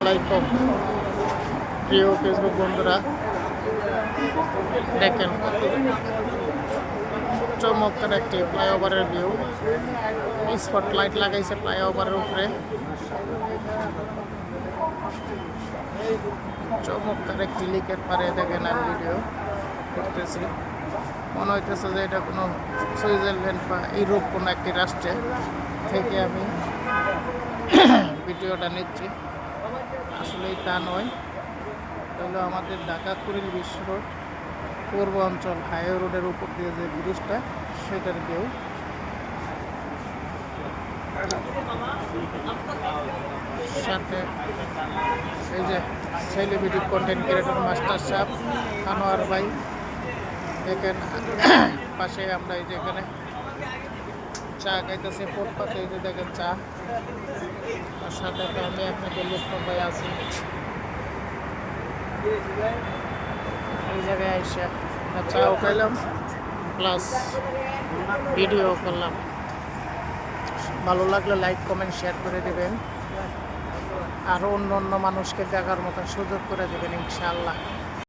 আলাইকুম প্রিয় ফেসবুক বন্ধুরা, দেখেন চমৎকার একটি ফ্লাইওভারের ভিউ। স্পটলাইট লাগাইছে ফ্লাইওভারের উপরে, চমৎকার একটি লিকের পারে দেখেন আর ভিডিও করতেছি। মনে হইতেছে যে এটা কোনো সুইজারল্যান্ড বা ইউরোপ কোনো একটি রাষ্ট্রে থেকে আমি ভিডিওটা নিচ্ছি। আসলেই তা নয়, হলো আমাদের ঢাকা কুড়িল বিশ্ব রোড পূর্ব অঞ্চল হাইওয়ে রোডের উপর দিয়ে যে ব্রিজটা, সেটার ভিউ। সাথে এই যে সেলিব্রিটি কন্টেন্ট ক্রিয়েটর মাস্টার সাহেব আনোয়ার ভাই দেখেন। পাশে আমরা এই যে এখানে চা খাইতেছি ফুটপাতে, এই যে দেখেন চা। আর সাথে তো আমি আপনাকে লুৎফর ভাই আছি এই জায়গায় এসে চাও খাইলাম প্লাস ভিডিও করলাম। ভালো লাগলে লাইক কমেন্ট শেয়ার করে দেবেন, আরও অন্য অন্য মানুষকে দেখার মতো সুযোগ করে দেবেন ইনশাআল্লাহ।